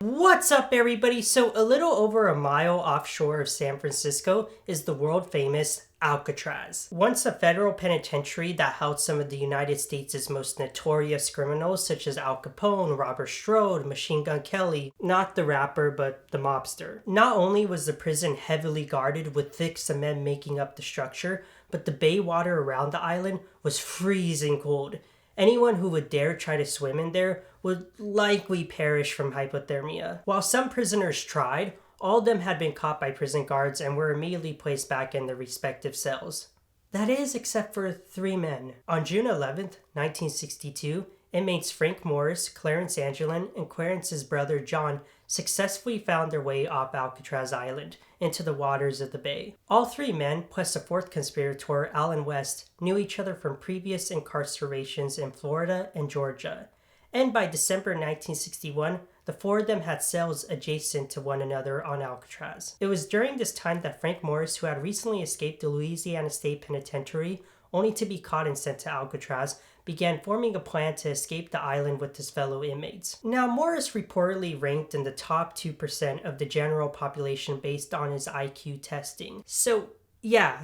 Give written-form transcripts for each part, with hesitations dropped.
What's up, everybody? So, a little over a mile offshore of San Francisco is the world famous Alcatraz. Once a federal penitentiary that housed some of the United States' most notorious criminals, such as Al Capone, Robert Strode, Machine Gun Kelly, not the rapper, but the mobster. Not only was the prison heavily guarded with thick cement making up the structure, but the bay water around the island was freezing cold. Anyone who would dare try to swim in there would likely perish from hypothermia. While some prisoners tried, all of them had been caught by prison guards and were immediately placed back in their respective cells. That is, except for 3 men. On June 11th, 1962, inmates Frank Morris, Clarence Angelin, and Clarence's brother John successfully found their way off Alcatraz Island into the waters of the bay. All 3 men, plus a 4th conspirator, Alan West, knew each other from previous incarcerations in Florida and Georgia. And by December 1961, the 4 of them had cells adjacent to one another on Alcatraz. It was during this time that Frank Morris, who had recently escaped the Louisiana State Penitentiary, only to be caught and sent to Alcatraz, began forming a plan to escape the island with his fellow inmates. Now, Morris reportedly ranked in the top 2% of the general population based on his IQ testing. So, yeah,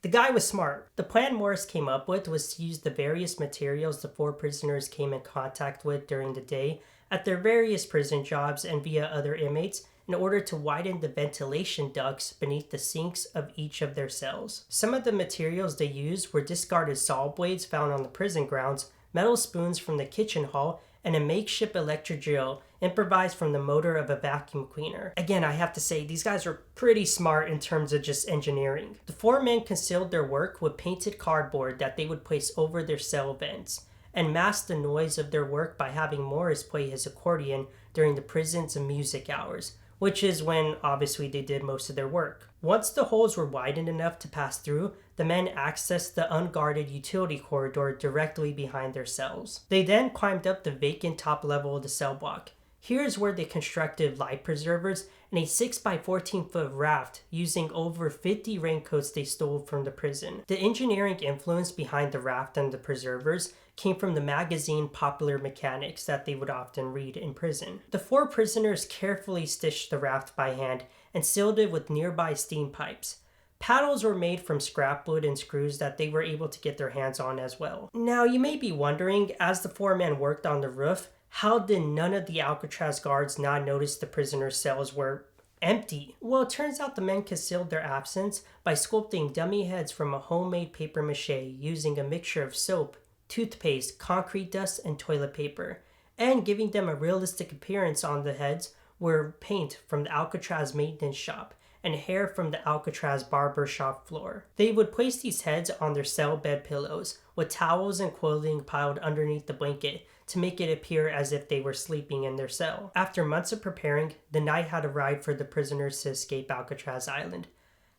the guy was smart. The plan Morris came up with was to use the various materials the 4 prisoners came in contact with during the day at their various prison jobs and via other inmates in order to widen the ventilation ducts beneath the sinks of each of their cells. Some of the materials they used were discarded saw blades found on the prison grounds, metal spoons from the kitchen hall, and a makeshift electric drill improvised from the motor of a vacuum cleaner. Again, I have to say, these guys are pretty smart in terms of just engineering. The 4 men concealed their work with painted cardboard that they would place over their cell vents, and masked the noise of their work by having Morris play his accordion during the prison's music hours, which is when, obviously, they did most of their work. Once the holes were widened enough to pass through, the men accessed the unguarded utility corridor directly behind their cells. They then climbed up the vacant top level of the cell block. Here's where they constructed life preservers and a 6x14-foot raft using over 50 raincoats they stole from the prison. The engineering influence behind the raft and the preservers came from the magazine Popular Mechanics that they would often read in prison. The 4 prisoners carefully stitched the raft by hand and sealed it with nearby steam pipes. Paddles were made from scrap wood and screws that they were able to get their hands on as well. Now, you may be wondering, as the 4 men worked on the roof, how did none of the Alcatraz guards not notice the prisoners' cells were empty? Well, it turns out the men concealed their absence by sculpting dummy heads from a homemade paper mache using a mixture of soap, toothpaste, concrete dust, and toilet paper, and giving them a realistic appearance on the heads were paint from the Alcatraz maintenance shop and hair from the Alcatraz barber shop floor. They would place these heads on their cell bed pillows with towels and clothing piled underneath the blanket to make it appear as if they were sleeping in their cell. After months of preparing, the night had arrived for the prisoners to escape Alcatraz Island.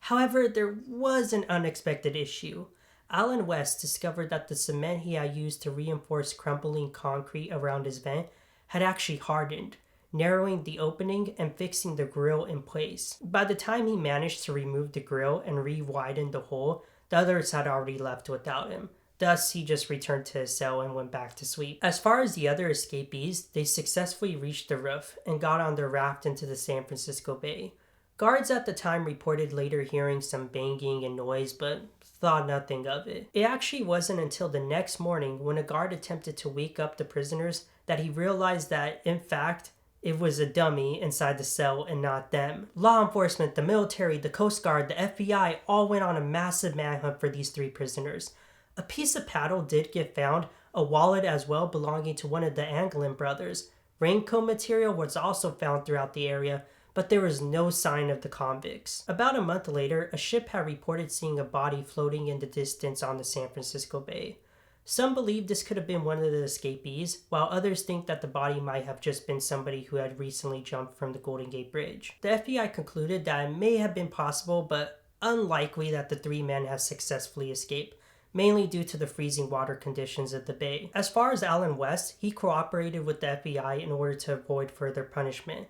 However, there was an unexpected issue. Alan West discovered that the cement he had used to reinforce crumbling concrete around his vent had actually hardened, narrowing the opening and fixing the grill in place. By the time he managed to remove the grill and re-widen the hole, the others had already left without him. Thus, he just returned to his cell and went back to sleep. As far as the other escapees, they successfully reached the roof and got on their raft into the San Francisco Bay. Guards at the time reported later hearing some banging and noise, but thought nothing of it. It actually wasn't until the next morning, when a guard attempted to wake up the prisoners, that he realized that, in fact, it was a dummy inside the cell and not them. Law enforcement, the military, the Coast Guard, the FBI all went on a massive manhunt for these 3 prisoners. A piece of paddle did get found, a wallet as well belonging to one of the Anglin brothers. Raincoat material was also found throughout the area, but there was no sign of the convicts. About a month later, a ship had reported seeing a body floating in the distance on the San Francisco Bay. Some believe this could have been one of the escapees, while others think that the body might have just been somebody who had recently jumped from the Golden Gate Bridge. The FBI concluded that it may have been possible, but unlikely that the 3 men had successfully escaped, mainly due to the freezing water conditions of the bay. As far as Alan West, he cooperated with the FBI in order to avoid further punishment.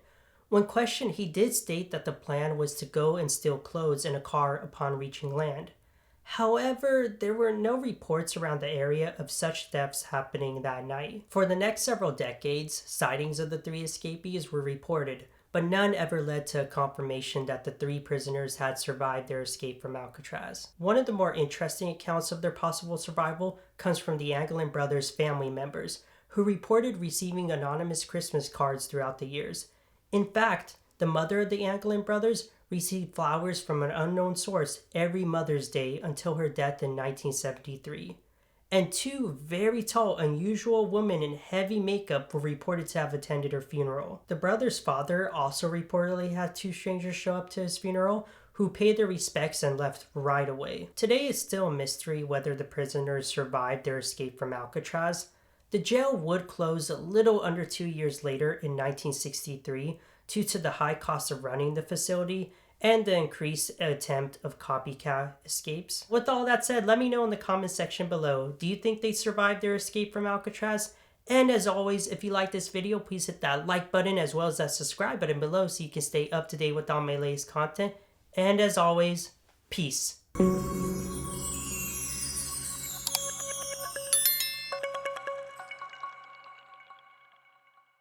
When questioned, he did state that the plan was to go and steal clothes in a car upon reaching land. However, there were no reports around the area of such thefts happening that night. For the next several decades, sightings of the three escapees were reported, but none ever led to a confirmation that the three prisoners had survived their escape from Alcatraz. One of the more interesting accounts of their possible survival comes from the Anglin brothers' family members, who reported receiving anonymous Christmas cards throughout the years. In fact, the mother of the Anglin brothers received flowers from an unknown source every Mother's Day until her death in 1973. And two very tall, unusual women in heavy makeup were reported to have attended her funeral. The brother's father also reportedly had two strangers show up to his funeral, who paid their respects and left right away. Today is still a mystery whether the prisoners survived their escape from Alcatraz. The jail would close a little under 2 years later in 1963 due to the high cost of running the facility and the increased attempt of copycat escapes. With all that said, let me know in the comments section below, do you think they survived their escape from Alcatraz? And as always, if you like this video, please hit that like button as well as that subscribe button below so you can stay up to date with all my latest content. And as always, peace.